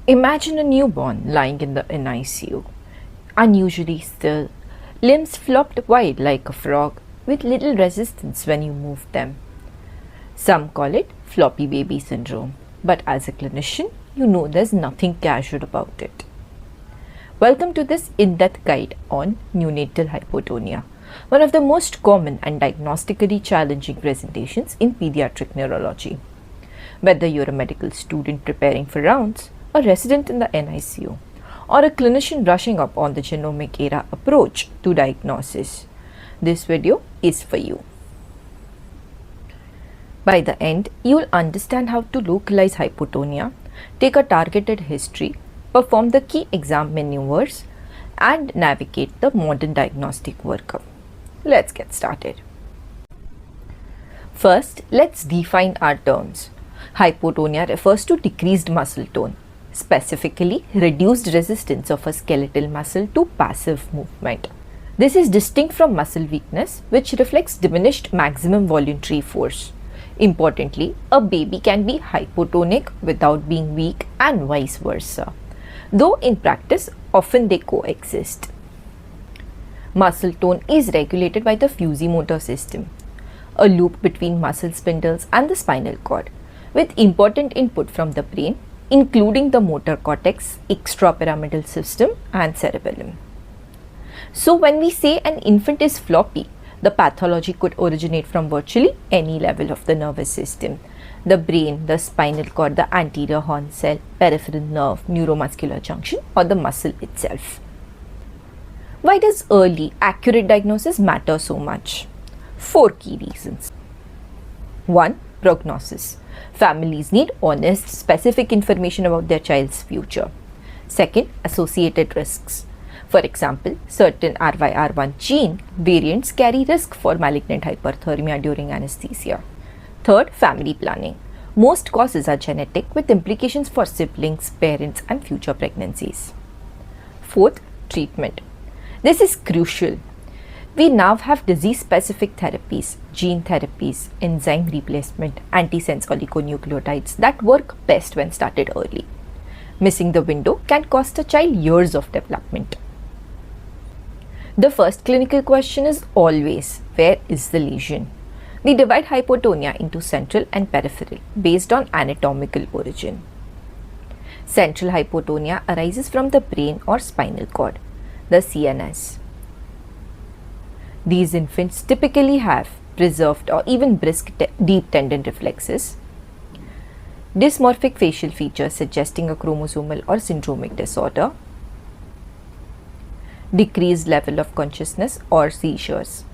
Imagine a newborn lying in the NICU, unusually still, limbs flopped wide like a frog, with little resistance when you move them. Some call it floppy baby syndrome, but as a clinician, you know there's nothing casual about it. Welcome to this in-depth guide on neonatal hypotonia, one of the most common and diagnostically challenging presentations in pediatric neurology. Whether you're a medical student preparing for rounds, a resident in the NICU, or a clinician brushing up on the genomic era approach to diagnosis, this video is for you. By the end, you'll understand how to localize hypotonia, take a targeted history, perform the key exam maneuvers, and navigate the modern diagnostic workup. Let's get started. First, let's define our terms. Hypotonia refers to decreased muscle tone, specifically reduced resistance of a skeletal muscle to passive movement. This is distinct from muscle weakness, which reflects diminished maximum voluntary force. Importantly, a baby can be hypotonic without being weak and vice versa, though in practice often they coexist. Muscle tone is regulated by the fusiomotor system, a loop between muscle spindles and the spinal cord, with important input from the brain, including the motor cortex, extrapyramidal system, and cerebellum. So when we say an infant is floppy, the pathology could originate from virtually any level of the nervous system: the brain, the spinal cord, the anterior horn cell, peripheral nerve, neuromuscular junction, or the muscle itself. Why does early, accurate diagnosis matter so much? 4 key reasons. 1. Prognosis. Families need honest, specific information about their child's future. 2. Associated risks. For example, certain RYR1 gene variants carry risk for malignant hyperthermia during anesthesia. 3. Family planning. Most causes are genetic, with implications for siblings, parents, and future pregnancies. 4. Treatment. This is crucial. We now have disease-specific therapies, gene therapies, enzyme replacement, antisense oligonucleotides that work best when started early. Missing the window can cost a child years of development. The first clinical question is always, where is the lesion? We divide hypotonia into central and peripheral based on anatomical origin. Central hypotonia arises from the brain or spinal cord, the CNS. These infants typically have preserved or even brisk deep tendon reflexes, dysmorphic facial features suggesting a chromosomal or syndromic disorder, decreased level of consciousness or seizures,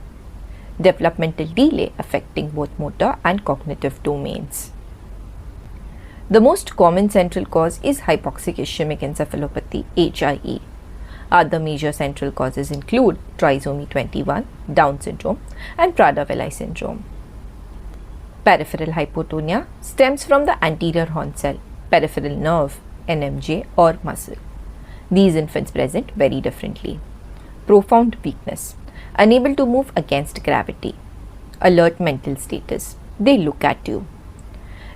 developmental delay affecting both motor and cognitive domains. The most common central cause is hypoxic ischemic encephalopathy, HIE. Other major central causes include trisomy 21, Down syndrome, and Prader-Willi syndrome. Peripheral hypotonia stems from the anterior horn cell, peripheral nerve, NMJ, or muscle. These infants present very differently. Profound weakness, unable to move against gravity. Alert mental status, they look at you.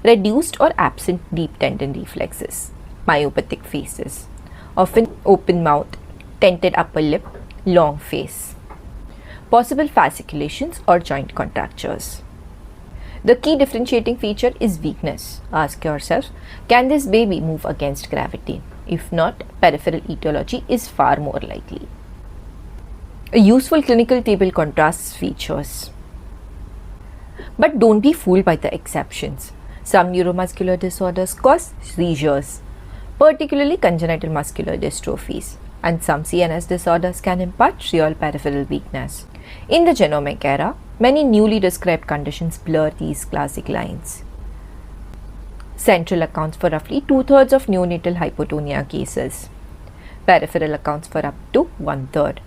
Reduced or absent deep tendon reflexes. Myopathic faces, often open mouth, tented upper lip, long face. Possible fasciculations or joint contractures. The key differentiating feature is weakness. Ask yourself, can this baby move against gravity? If not, peripheral etiology is far more likely. A useful clinical table contrasts features. But don't be fooled by the exceptions. Some neuromuscular disorders cause seizures, particularly congenital muscular dystrophies, and some CNS disorders can impart real peripheral weakness. In the genomic era, many newly described conditions blur these classic lines. Central accounts for roughly 2/3 of neonatal hypotonia cases. Peripheral accounts for up to 1/3.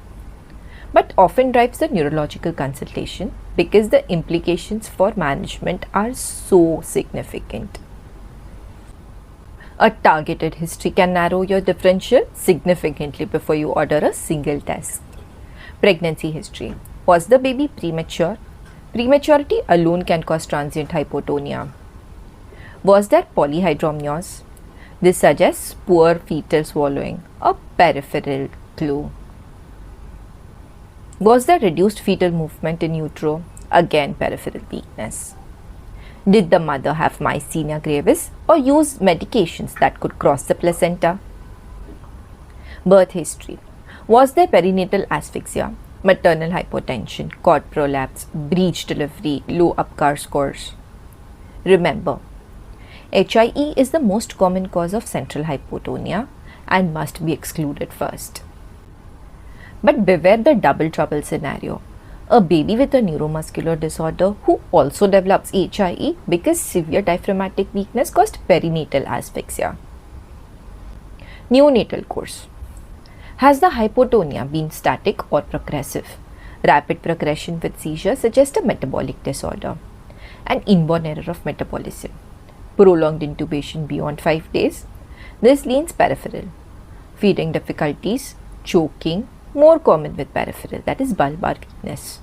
But often drives the neurological consultation because the implications for management are so significant. A targeted history can narrow your differential significantly before you order a single test. Pregnancy history. Was the baby premature? Prematurity alone can cause transient hypotonia. Was there polyhydramnios? This suggests poor fetal swallowing, a peripheral clue. Was there reduced fetal movement in utero? Again, peripheral weakness. Did the mother have myasthenia gravis or use medications that could cross the placenta? Birth history. Was there perinatal asphyxia, maternal hypotension, cord prolapse, breech delivery, low UPCAR scores? Remember, HIE is the most common cause of central hypotonia and must be excluded first. But beware the double trouble scenario. A baby with a neuromuscular disorder who also develops HIE because severe diaphragmatic weakness caused perinatal asphyxia. Neonatal course. Has the hypotonia been static or progressive? Rapid progression with seizure suggests a metabolic disorder. An inborn error of metabolism. Prolonged intubation beyond 5 days. This leans peripheral. Feeding difficulties, choking, more common with peripheral, that is bulbar weakness.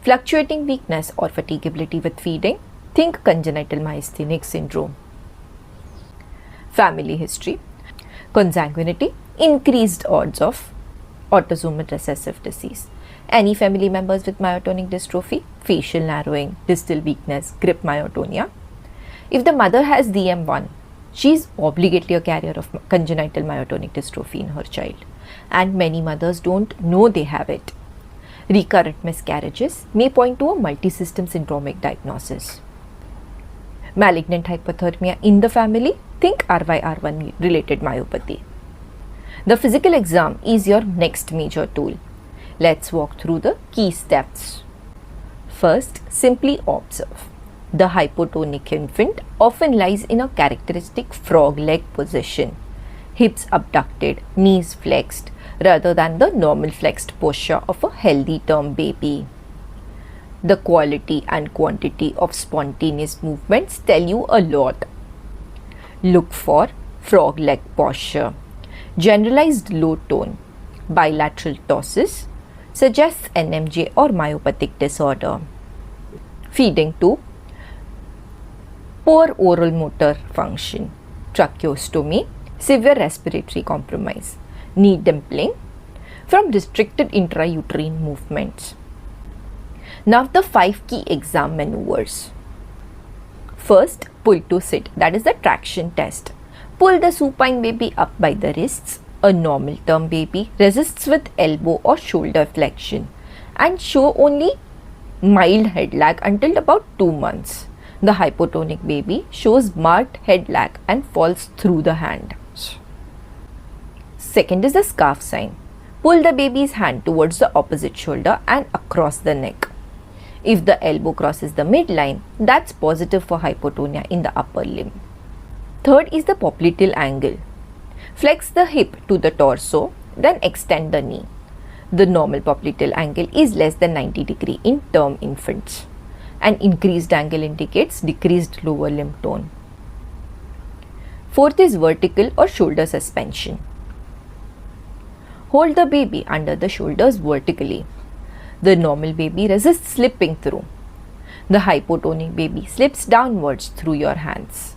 Fluctuating weakness or fatigability with feeding, think congenital myasthenic syndrome. Family history. Consanguinity, increased odds of autosomal recessive disease. Any family members with myotonic dystrophy, facial narrowing, distal weakness, grip myotonia. If the mother has DM1, she is obligately a carrier of congenital myotonic dystrophy in her child, and many mothers don't know they have it. Recurrent miscarriages may point to a multisystem syndromic diagnosis. Malignant hypothermia in the family, think RYR1 related myopathy. The physical exam is your next major tool. Let's walk through the key steps. First, simply observe. The hypotonic infant often lies in a characteristic frog leg position, hips abducted, knees flexed, rather than the normal flexed posture of a healthy term baby. The quality and quantity of spontaneous movements tell you a lot. Look for frog leg posture. Generalized low tone, bilateral tosses, suggests NMJ or myopathic disorder. Feeding tube. Poor oral motor function, tracheostomy, severe respiratory compromise, knee dimpling from restricted intrauterine movements. Now the 5 key exam maneuvers. First, pull to sit, that is the traction test. Pull the supine baby up by the wrists. A normal term baby resists with elbow or shoulder flexion and show only mild head lag until about 2 months. The hypotonic baby shows marked head lag and falls through the hand. Second is the scarf sign. Pull the baby's hand towards the opposite shoulder and across the neck. If the elbow crosses the midline, that's positive for hypotonia in the upper limb. Third is the popliteal angle. Flex the hip to the torso, then extend the knee. The normal popliteal angle is less than 90 degrees in term infants. An increased angle indicates decreased lower limb tone. Fourth is vertical or shoulder suspension. Hold the baby under the shoulders vertically. The normal baby resists slipping through. The hypotonic baby slips downwards through your hands.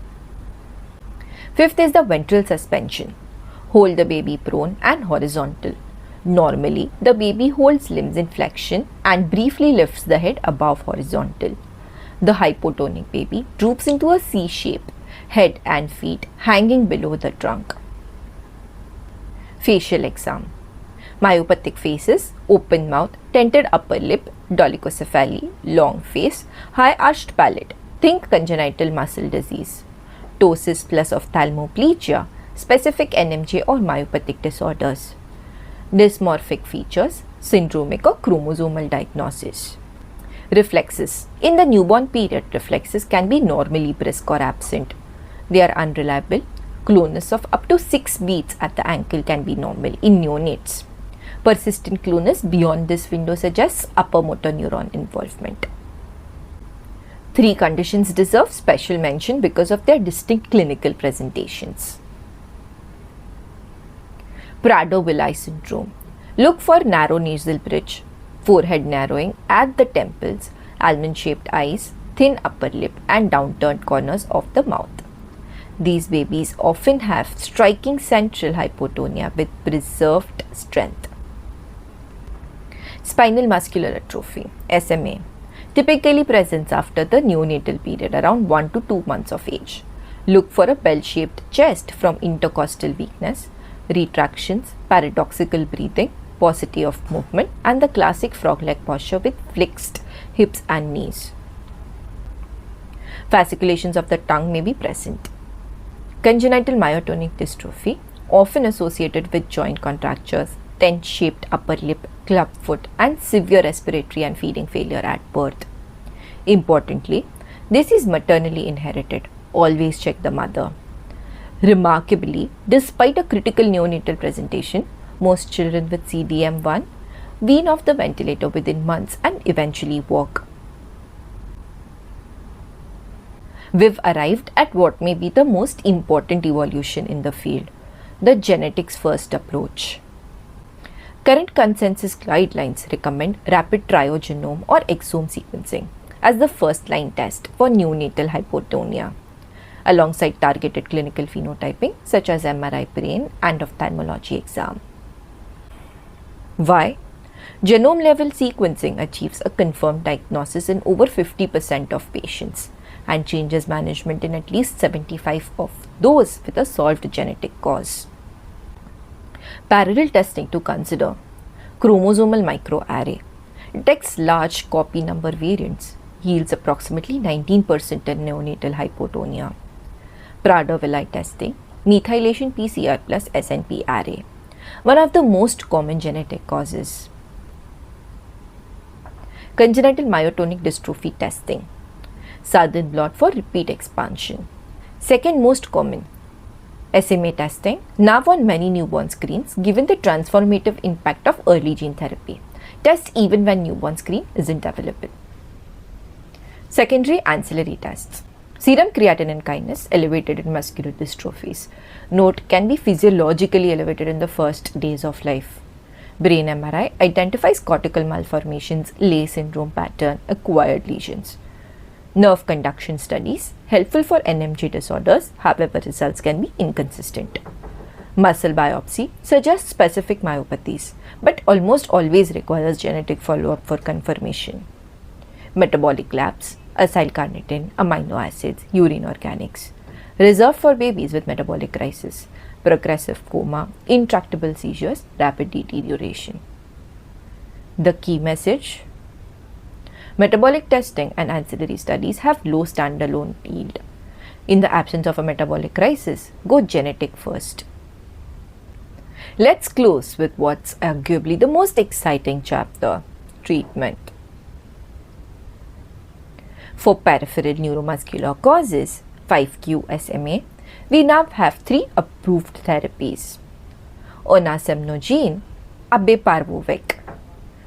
Fifth is the ventral suspension. Hold the baby prone and horizontal. Normally, the baby holds limbs in flexion and briefly lifts the head above horizontal. The hypotonic baby droops into a C shape, head and feet hanging below the trunk. Facial exam. Myopathic faces, open mouth, tented upper lip, dolichocephaly, long face, high arched palate. Think congenital muscle disease. Ptosis plus ophthalmoplegia, specific NMJ or myopathic disorders. Dysmorphic features, syndromic or chromosomal diagnosis. Reflexes. In the newborn period, reflexes can be normally brisk or absent. They are unreliable. Clonus of up to 6 beats at the ankle can be normal in neonates. Persistent clonus beyond this window suggests upper motor neuron involvement. 3 conditions deserve special mention because of their distinct clinical presentations. Prader-Willi syndrome. Look for narrow nasal bridge, forehead narrowing at the temples, almond-shaped eyes, thin upper lip and downturned corners of the mouth. These babies often have striking central hypotonia with preserved strength. Spinal muscular atrophy (SMA) typically presents after the neonatal period around 1 to 2 months of age. Look for a bell-shaped chest from intercostal weakness, retractions, paradoxical breathing, paucity of movement, and the classic frog-leg posture with flexed hips and knees. Fasciculations of the tongue may be present. Congenital myotonic dystrophy, often associated with joint contractures, tent-shaped upper lip, club foot, and severe respiratory and feeding failure at birth. Importantly, this is maternally inherited. Always check the mother. Remarkably, despite a critical neonatal presentation, most children with CDM1 wean off the ventilator within months and eventually walk. We've arrived at what may be the most important evolution in the field, the genetics first approach. Current consensus guidelines recommend rapid triogenome or exome sequencing as the first line test for neonatal hypotonia, alongside targeted clinical phenotyping such as MRI brain and ophthalmology exam. Why? Genome level sequencing achieves a confirmed diagnosis in over 50% of patients and changes management in at least 75 of those with a solved genetic cause. Parallel testing to consider: chromosomal microarray detects large copy number variants, yields approximately 19% in neonatal hypotonia. Prader-Willi testing, methylation PCR plus SNP array, one of the most common genetic causes. Congenital myotonic dystrophy testing, Southern blot for repeat expansion. Second most common. SMA testing, now on many newborn screens given the transformative impact of early gene therapy. Test even when newborn screen isn't available. Secondary ancillary tests. Serum creatinine kinase elevated in muscular dystrophies. Note, can be physiologically elevated in the first days of life. Brain MRI identifies cortical malformations, Leigh syndrome pattern, acquired lesions. Nerve conduction studies, helpful for NMJ disorders, however results can be inconsistent. Muscle biopsy suggests specific myopathies, but almost always requires genetic follow-up for confirmation. Metabolic labs, acyl carnitine, amino acids, urine organics, reserved for babies with metabolic crisis, progressive coma, intractable seizures, rapid deterioration. The key message: metabolic testing and ancillary studies have low standalone yield. In the absence of a metabolic crisis, go genetic first. Let's close with what's arguably the most exciting chapter: treatment. For peripheral neuromuscular causes, 5q SMA, we now have 3 approved therapies: onasemnogene, abeparvovec,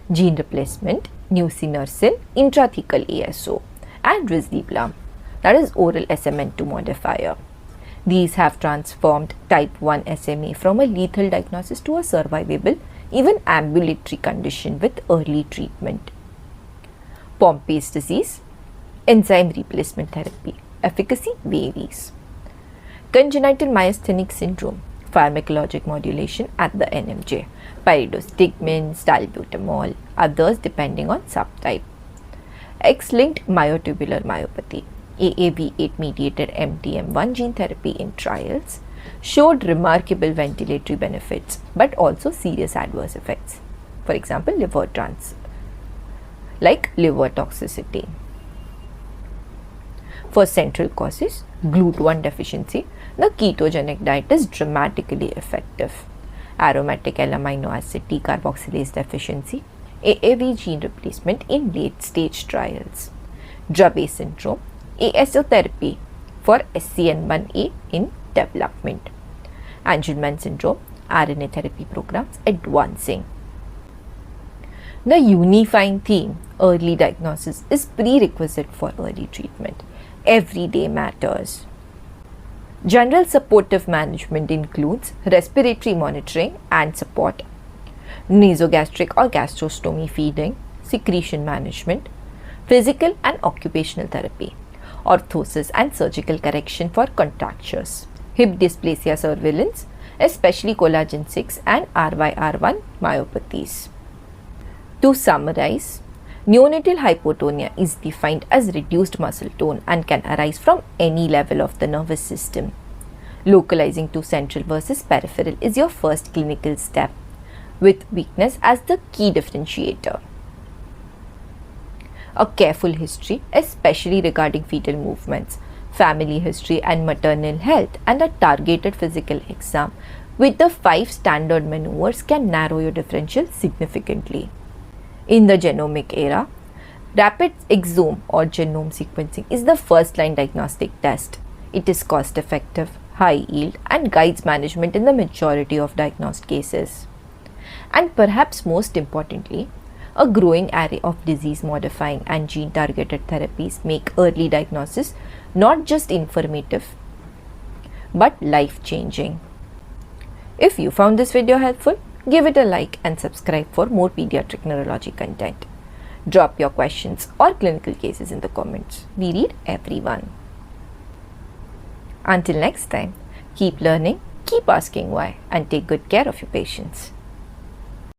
gene replacement, nusinersen, intrathecal ASO, and risdiplam, that is oral SMN2 modifier. These have transformed type 1 SMA from a lethal diagnosis to a survivable, even ambulatory condition with early treatment. Pompe's disease, enzyme replacement therapy, efficacy varies. Congenital myasthenic syndrome, pharmacologic modulation at the NMJ, pyridostigmine, salbutamol, others depending on subtype. X-linked myotubular myopathy, AAV8 mediated MTM1 gene therapy in trials showed remarkable ventilatory benefits but also serious adverse effects, for example liver toxicity. For central causes, GLUT1 deficiency, the ketogenic diet is dramatically effective. Aromatic L-amino acid decarboxylase deficiency, AAV gene replacement in late stage trials. Dravet syndrome, ASO therapy for SCN1A in development. Angelman syndrome, RNA therapy programs advancing. The unifying theme, early diagnosis, is prerequisite for early treatment. Every day matters. General supportive management includes respiratory monitoring and support, nasogastric or gastrostomy feeding, secretion management, physical and occupational therapy. orthosis and surgical correction for contractures, hip dysplasia surveillance, especially collagen 6 and RYR1 myopathies. To summarize, neonatal hypotonia is defined as reduced muscle tone and can arise from any level of the nervous system. Localizing to central versus peripheral is your first clinical step, with weakness as the key differentiator. A careful history, especially regarding fetal movements, family history and maternal health, and a targeted physical exam with the 5 standard maneuvers can narrow your differential significantly. In the genomic era, rapid exome or genome sequencing is the first line diagnostic test. It is cost effective, high yield, and guides management in the majority of diagnosed cases. And perhaps most importantly, a growing array of disease modifying and gene targeted therapies make early diagnosis not just informative but life changing. If you found this video helpful, give it a like and subscribe for more pediatric neurology content. Drop your questions or clinical cases in the comments. We read everyone. Until next time, keep learning, keep asking why, and take good care of your patients.